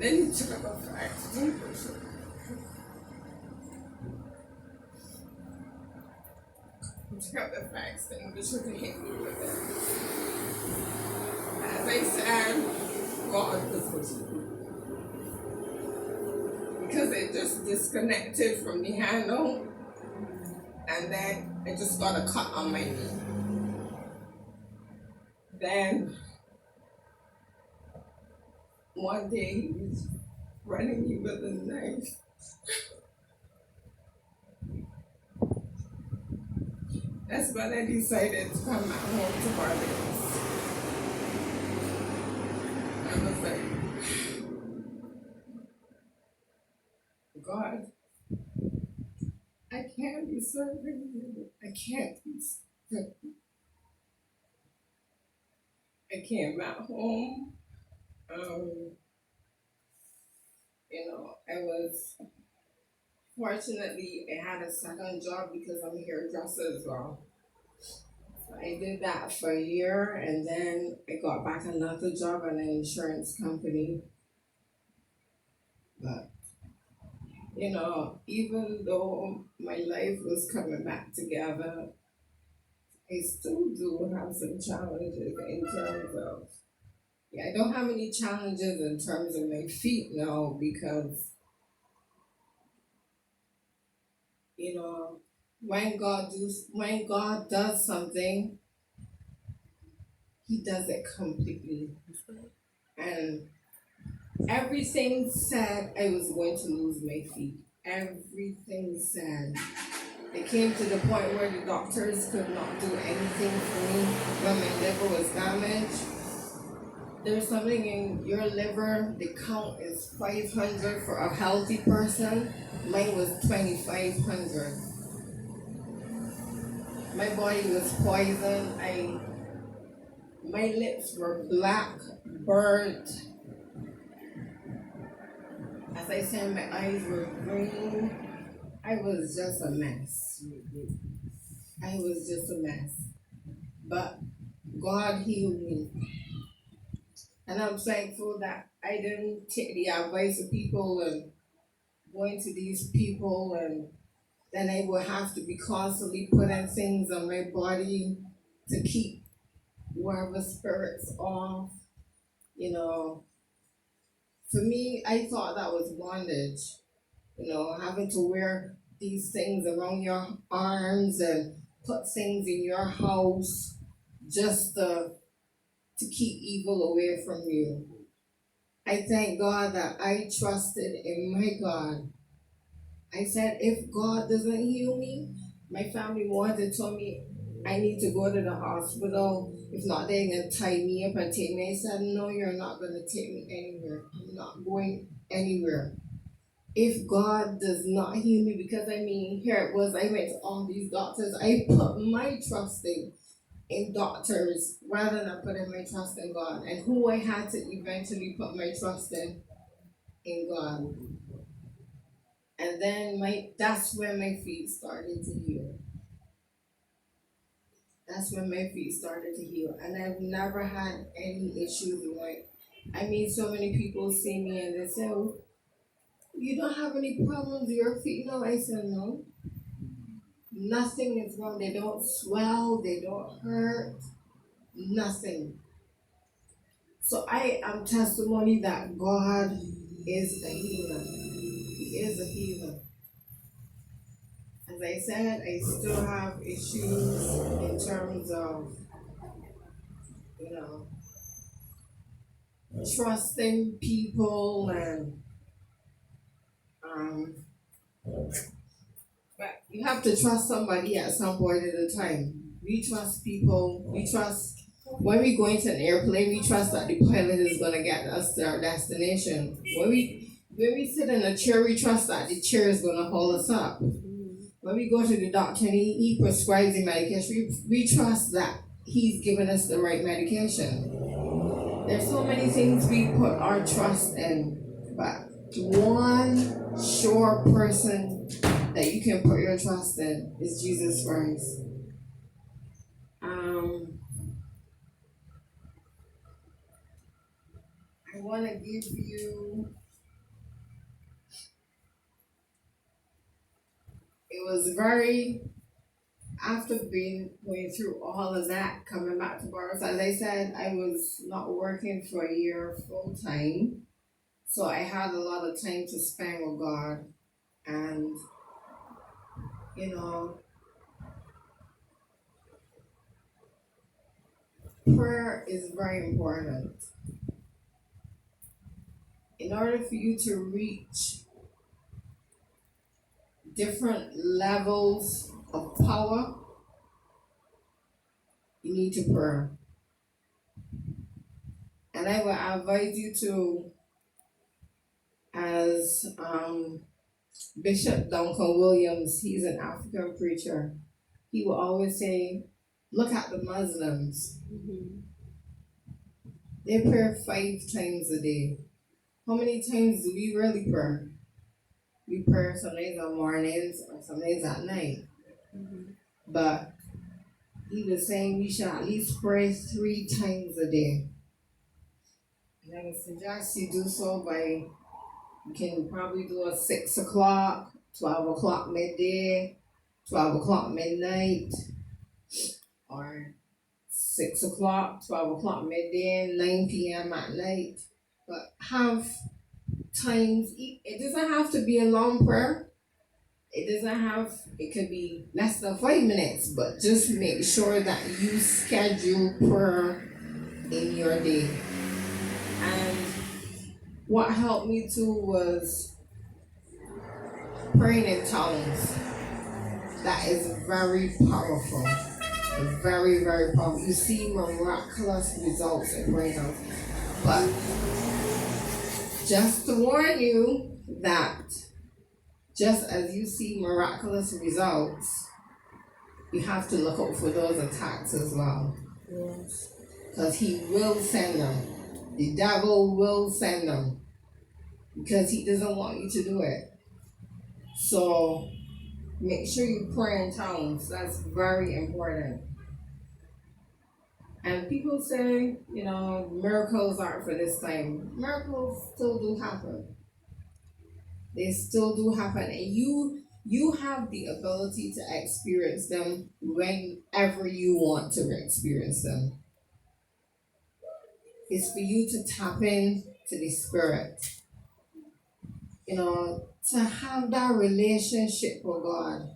And then he took up a fax. He took up the fax thing, but should hit me with it. As I said, God was with me. Because it just disconnected from the handle, and then I just got a cut on my knee. Then one day he was running me with a knife. That's when I decided to come back home to Barbados. I was like, God, I can't be serving you. I can't be serving you. I came back home. I was, fortunately, I had a second job because I'm a hairdresser as well. So I did that for a year, and then I got back another job at an insurance company. But, even though my life was coming back together, I still do have some challenges in terms of, I don't have any challenges in terms of my feet now because, when God does something, he does it completely. And everything said I was going to lose my feet. Everything said. It came to the point where the doctors could not do anything for me when my liver was damaged. There's something in your liver, the count is 500 for a healthy person. Mine was 2,500. My body was poisoned. My lips were black, burnt. As I said, my eyes were green. I was just a mess. I was just a mess. But God healed me. And I'm thankful that I didn't take the advice of people and going to these people, and then I would have to be constantly putting things on my body to keep whatever spirits off. For me, I thought that was bondage. Having to wear these things around your arms and put things in your house just to keep evil away from you. I thank God that I trusted in my God. I said, if God doesn't heal me, my family wanted to tell me I need to go to the hospital. If not, they're going to tie me up and take me. I said, no, you're not going to take me anywhere. I'm not going anywhere. If God does not heal me, because here it was, I went to all these doctors. I put my trust in doctors rather than putting my trust in God. And who I had to eventually put my trust in God. And then that's when my feet started to heal. That's when my feet started to heal. And I've never had any issues with so many people see me and they say, oh, you don't have any problems with your feet? No, I said, no. Nothing is wrong. They don't swell, they don't hurt, nothing. So I am testimony that God is a healer. He is a healer. As I said, I still have issues in terms of, trusting people and but you have to trust somebody at some point at a time. We trust people. When we go into an airplane, we trust that the pilot is going to get us to our destination. When we sit in a chair, we trust that the chair is going to hold us up. When we go to the doctor and he prescribes the medication, we trust that he's giving us the right medication. There's so many things we put our trust in, but one sure person that you can put your trust in is Jesus Christ. I want to give you was very, after being going through all of that, coming back to bars, as I said, I was not working for a year full time. So I had a lot of time to spend with God. And, you know, prayer is very important. In order for you to reach different levels of power, you need to pray. And I would advise you to, as Bishop Duncan Williams, he's an African preacher, he will always say, look at the Muslims. They pray 5 times a day. How many times do we really pray? We pray some days on mornings or some days at night. But he was saying we should at least pray 3 times a day. And I would suggest you do so by, you can probably do a 6 o'clock, 12 o'clock midday, 12 o'clock midnight, or 6 o'clock, 12 o'clock midday, 9 p.m. at night. But have times, it doesn't have to be a long prayer. It could be less than 5 minutes, but just make sure that you schedule prayer in your day. And what helped me too was praying in tongues. That is very powerful. Very, very powerful. You see miraculous results in praying in tongues. But just to warn you that just as you see miraculous results, you have to look out for those attacks as well. Yes. Because he will send them. The devil will send them. Because he doesn't want you to do it. So make sure you pray in tongues. That's very important. And people say, miracles aren't for this time. Miracles still do happen. They still do happen. And you have the ability to experience them whenever you want to experience them. It's for you to tap in to the Spirit. To have that relationship with God.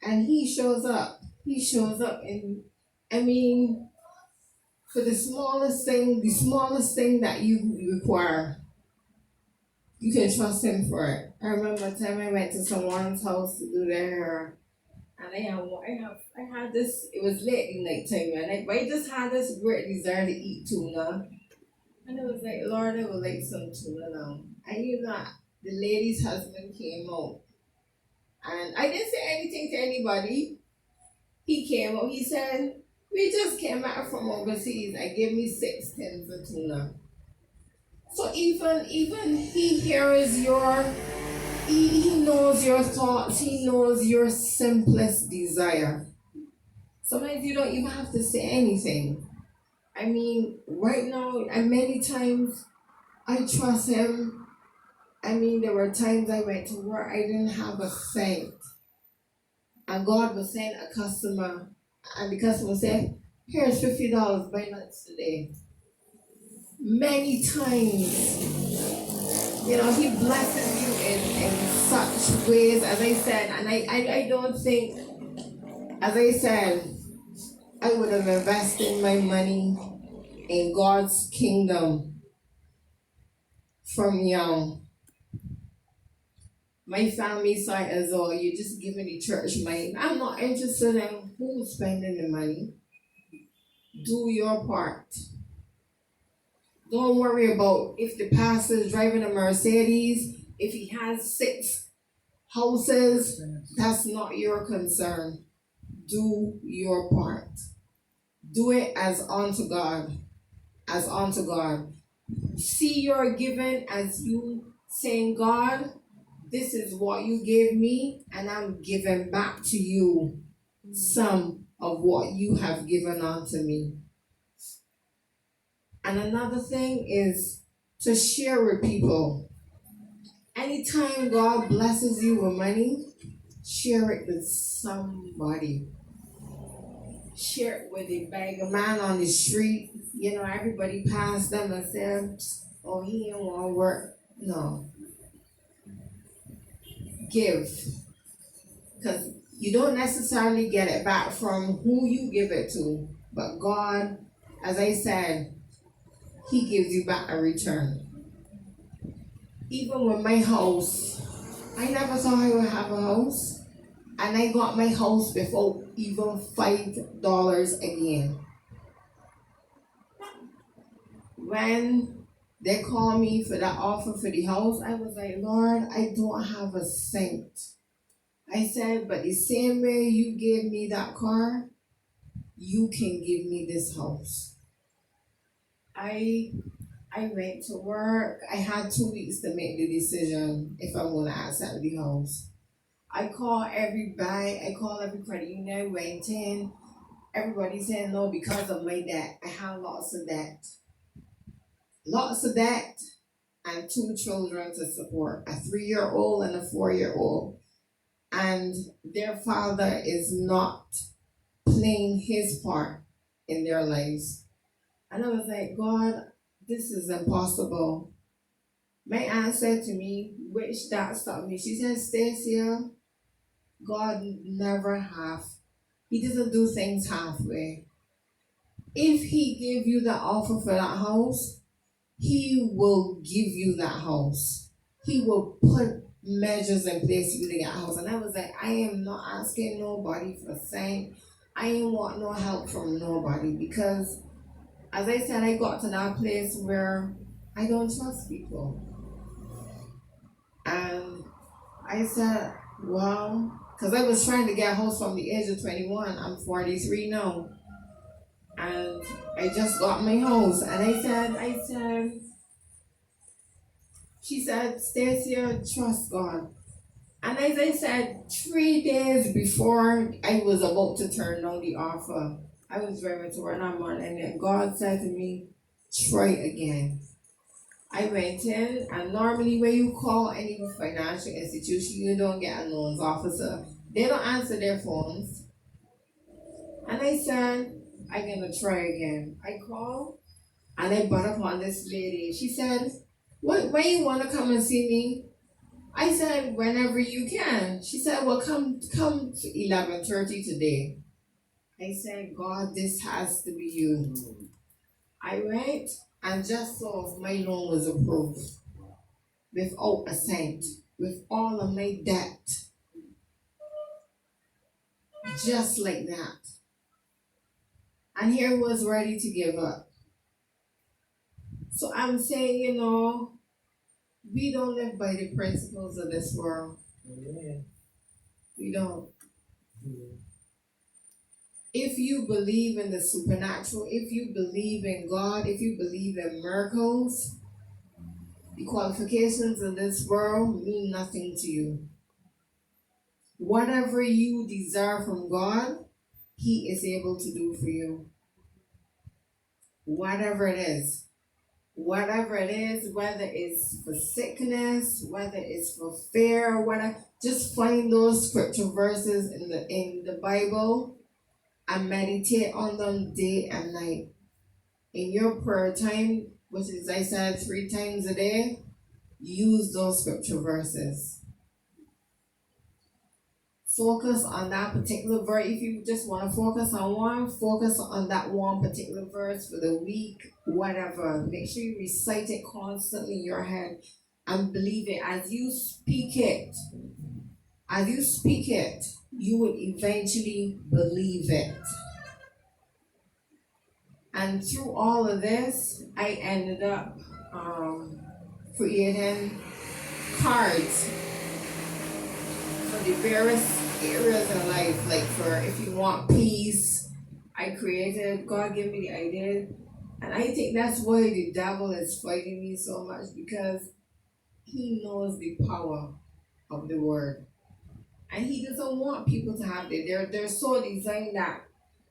And he shows up. He shows up for the smallest thing that you require, you can trust him for it. I remember a time I went to someone's house to do their hair, and I had this, it was late in night time, and I just had this great desire to eat tuna. And it was like, Lord, I would like some tuna now. I knew that the lady's husband came out. And I didn't say anything to anybody. He came out, he said, we just came back from overseas. I gave me 6 tins of tuna. So even he hears he knows your thoughts, he knows your simplest desire. Sometimes you don't even have to say anything. Right now, and many times, I trust him. There were times I went to work, I didn't have a cent. And God will send a customer, and the customer said, here's $50, buy nuts today. Many times, he blesses you in such ways, as I said, and I don't think, as I said, I would have invested my money in God's kingdom from young. My family side as well, you're just giving the church money. I'm not interested in who's spending the money. Do your part. Don't worry about if the pastor is driving a Mercedes, if he has 6 houses, that's not your concern. Do your part. Do it as unto God. As unto God. See your giving as you saying, God, this is what you gave me, and I'm giving back to you some of what you have given unto me. And another thing is to share with people. Anytime God blesses you with money, share it with somebody. Share it with a beggar man on the street. You know, everybody pass them and say, oh, he ain't want to work. No, give. Because you don't necessarily get it back from who you give it to. But God, as I said, He gives you back a return. Even with my house, I never thought I would have a house. And I got my house before even $5 again. When they called me for that offer for the house, I was like, Lord, I don't have a cent. I said, but the same way you gave me that car, you can give me this house. I went to work. I had 2 weeks to make the decision if I'm gonna accept the house. I called every bank, I called every credit union, went in. Everybody said no because of my debt. I had lots of debt. Lots of debt and 2 children to support, a 3-year-old and a 4-year-old. And their father is not playing his part in their lives. And I was like, God, this is impossible. My aunt said to me, which that stopped me. She said, Stacia, God never He doesn't do things halfway. If He gave you the offer for that house, He will give you that house. He will put measures in place for you to get a house. And I was like, I am not asking nobody for saying, I ain't want no help from nobody because, as I said, I got to that place where I don't trust people. And I said, well, because I was trying to get a house from the age of 21. I'm 43 now. And I just got my house. And I said, she said, Stacia, trust God. And as I said, 3 days before I was about to turn down the offer, I was driving to work that morning and God said to me, try again. I went in, and normally when you call any financial institution, you don't get a loans officer. They don't answer their phones. And I said, I'm gonna try again. I called and I brought upon this lady. She said, when you wanna come and see me? I said, whenever you can. She said, well, come to 11:30 today. I said, God, this has to be you. I went and just saw my loan was approved without a cent, with all of my debt, just like that. And here was ready to give up. So I'm saying, we don't live by the principles of this world. Yeah. We don't. Yeah. If you believe in the supernatural, if you believe in God, if you believe in miracles, the qualifications in this world mean nothing to you. Whatever you desire from God, He is able to do for you. Whatever it is. Whatever it is, whether it's for sickness, whether it's for fear, whatever, just find those scripture verses in the Bible and meditate on them day and night. In your prayer time, which is, I said, 3 times a day, use those scripture verses. Focus on that particular verse. If you just want to focus on one, focus on that one particular verse for the week, whatever. Make sure you recite it constantly in your head and believe it. As you speak it, you will eventually believe it. And through all of this, I ended up creating cards for the various areas in life, like for if you want peace. God gave me the idea, and I think that's why the devil is fighting me so much, because he knows the power of the word, and he doesn't want people to have it. They're so designed that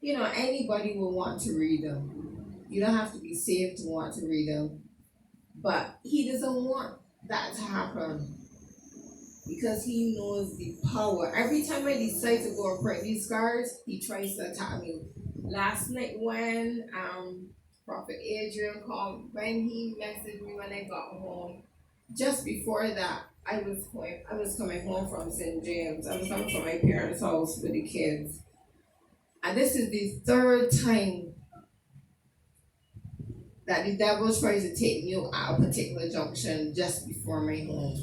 anybody will want to read them. You don't have to be saved to want to read them, but he doesn't want that to happen. because he knows the power. Every time I decide to go and pray these cards, he tries to attack me. Last night when Prophet Adrian called, when he messaged me when I got home, just before that, I was coming home from St. James. I was coming from my parents' house with the kids. And this is the third time that the devil tries to take me at a particular junction just before my home.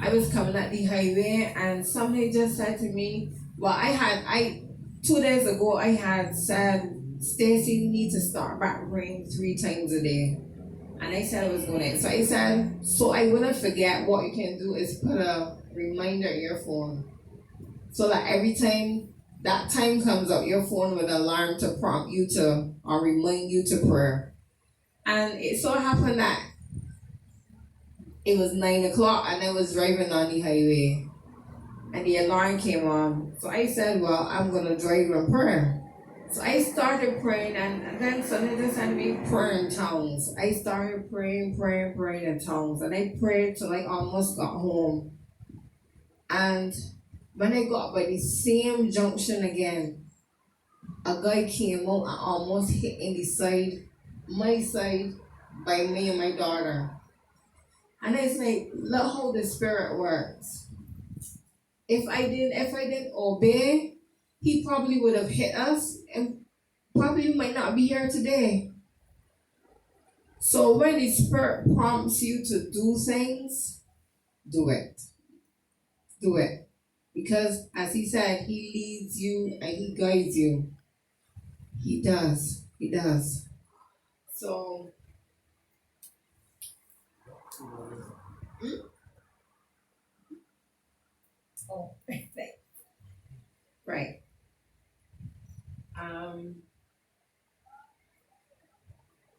I was coming at the highway and somebody just said to me, well, 2 days ago I had said, Stacia, you need to start back praying 3 times a day. And I said I was going to. So I said, so I wouldn't forget, what you can do is put a reminder in your phone. So that every time that time comes up, your phone with an alarm to prompt you to, or remind you to prayer. And it so happened that it was 9 o'clock and I was driving on the highway. And the alarm came on. So I said, well, I'm going to drive in prayer. So I started praying, and then suddenly they sent me prayer in tongues. I started praying in tongues. And I prayed till I almost got home. And when I got by the same junction again, a guy came out and almost hit in the side, my side, by me and my daughter. And it's like, look how the spirit works. If I didn't obey, he probably would have hit us and probably might not be here today. So when the spirit prompts you to do things, do it. Do it. Because as he said, he leads you and he guides you. He does. He does. So oh, right.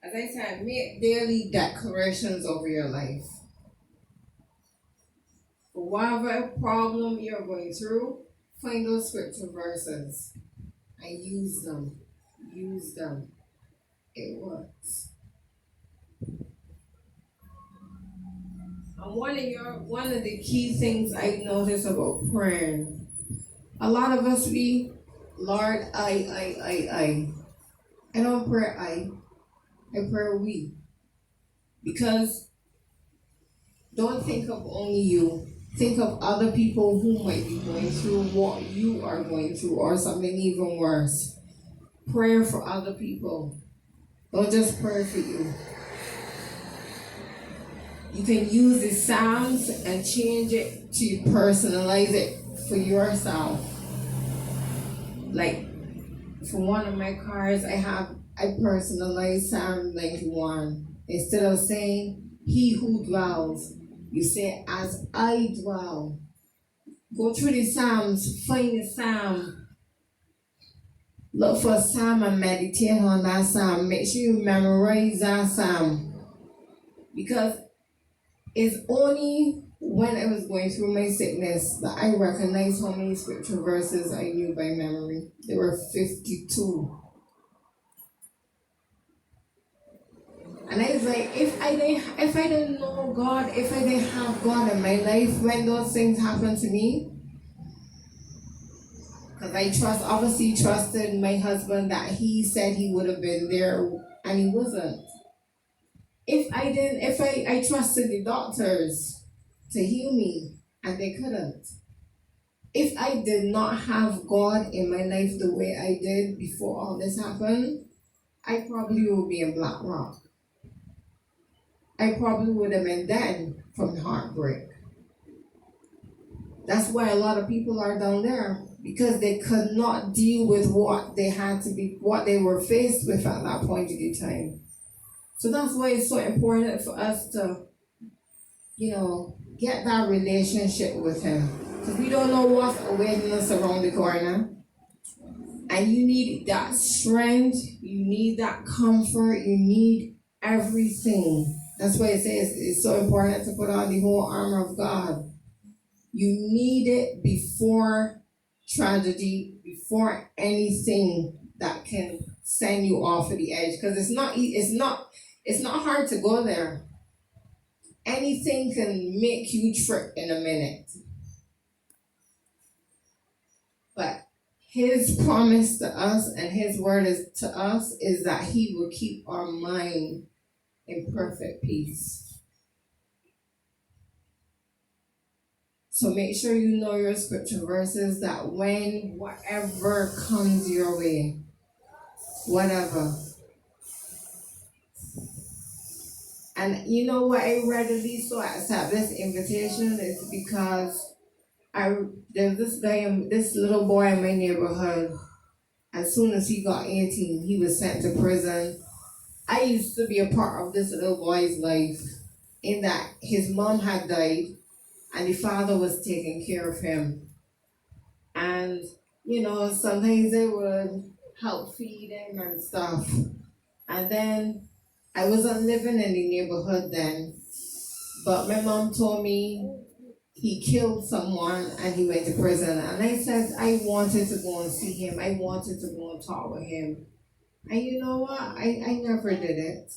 As I said, make daily declarations over your life. For whatever problem you're going through, find those scripture verses and use them. Use them. It works. And one of the key things I notice about praying, a lot of us Lord, I don't pray I pray we. Because don't think of only you. Think of other people who might be going through what you are going through or something even worse. Pray for other people. Don't just pray for you. You can use the Psalms and change it to personalize it for yourself. Like for one of my cards, I personalize Psalm 91. Instead of saying, he who dwells, you say, as I dwell. Go through the Psalms, find the Psalm. Look for a Psalm and meditate on that Psalm. Make sure you memorize that Psalm. Because it's only when I was going through my sickness that I recognized how many scripture verses I knew by memory. There were 52. And I was like, if I didn't know God, if I didn't have God in my life when those things happened to me, because I obviously trusted my husband that he said he would have been there and he wasn't. If I trusted the doctors to heal me and they couldn't. If I did not have God in my life the way I did before all this happened, I probably would be in Black Rock. I probably would have been dead from heartbreak. That's why a lot of people are down there, because they could not deal with what they were faced with at that point in the time. So that's why it's so important for us to, get that relationship with him. Because we don't know what's awaiting us around the corner. And you need that strength, you need that comfort, you need everything. That's why it says it's so important to put on the whole armor of God. You need it before tragedy, before anything that can send you off of the edge. Because it's not hard to go there. Anything can make you trip in a minute. But his promise to us and his word is to us is that he will keep our mind in perfect peace. So make sure you know your scripture verses that when whatever comes your way, whatever. And you know what I readily so accept this invitation is because there's this guy, this little boy in my neighborhood. As soon as he got 18, he was sent to prison. I used to be a part of this little boy's life in that his mom had died and the father was taking care of him. And, sometimes they would help feed him and stuff. And then I wasn't living in the neighborhood then, but my mom told me he killed someone and he went to prison. And I said I wanted to go and see him. I wanted to go and talk with him. And you know what? I never did it.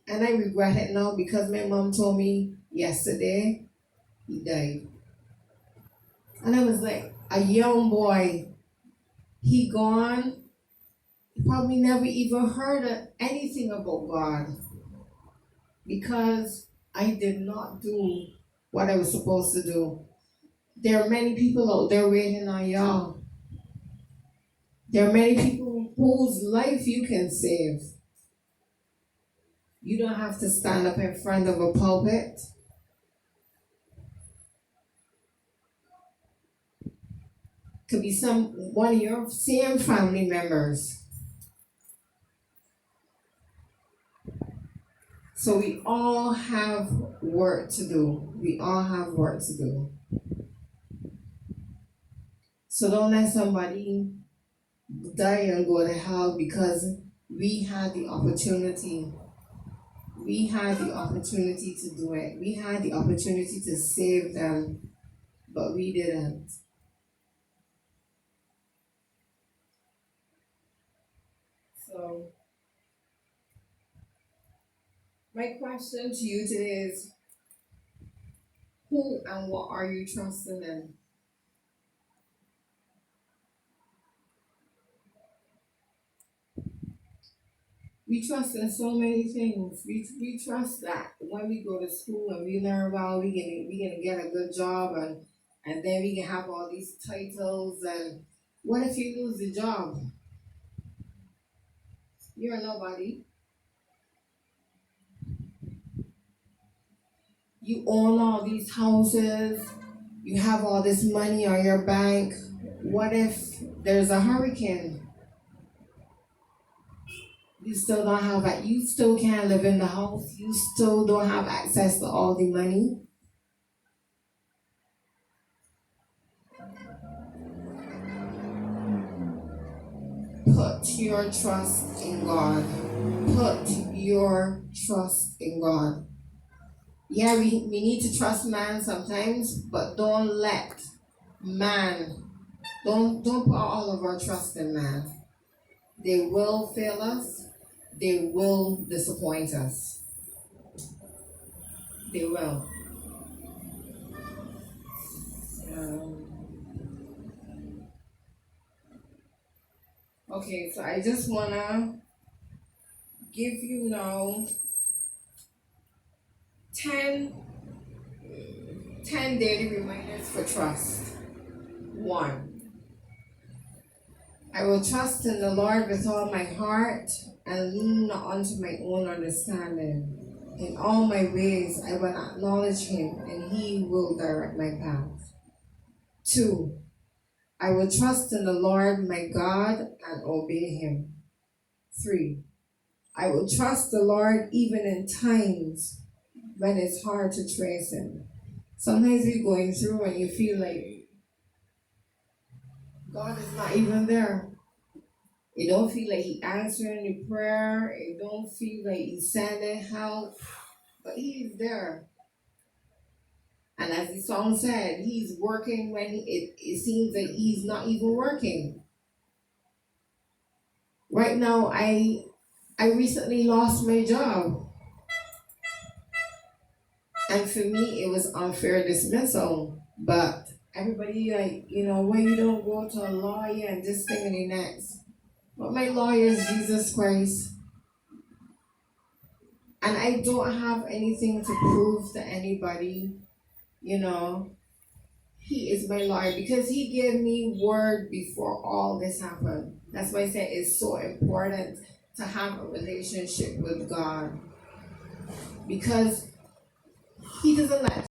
And I regret it now because my mom told me yesterday he died. And I was like, a young boy, he gone. He probably never even heard of anything about God because I did not do what I was supposed to do. There are many people out there waiting on y'all. There are many people whose life you can save. You don't have to stand up in front of a pulpit. Could be one of your same family members. So we all have work to do. We all have work to do. So don't let somebody die and go to hell because we had the opportunity. We had the opportunity to do it. We had the opportunity to save them, but we didn't. So, my question to you today is, who and what are you trusting in? We trust in so many things. We trust that when we go to school and we learn about we gonna get a good job and then we can have all these titles and what if you lose the job? You're nobody. You own all these houses, you have all this money on your bank. What if there's a hurricane? You still don't have that. You still can't live in the house. You still don't have access to all the money. Put your trust in God. Put your trust in God. Yeah, we need to trust man sometimes, but don't let man, don't put all of our trust in man. They will fail us. They will disappoint us. They will. Okay, so I just wanna give you now 10 daily reminders for trust. 1. I will trust in the Lord with all my heart and lean not unto my own understanding. In all my ways I will acknowledge him and he will direct my path. 2. I will trust in the Lord my God and obey him. 3. I will trust the Lord even in times when it's hard to trace him. Sometimes you're going through and you feel like God is not even there. You don't feel like he answering your prayer. You don't feel like he's sending help. But he's there. And as the song said, he's working when it seems like he's not even working. Right now, I recently lost my job. And for me, it was unfair dismissal. But everybody, like, why you don't go to a lawyer and this thing and the next. But my lawyer is Jesus Christ. And I don't have anything to prove to anybody, you know. He is my lawyer because he gave me word before all this happened. That's why I say it's so important to have a relationship with God. Because he doesn't let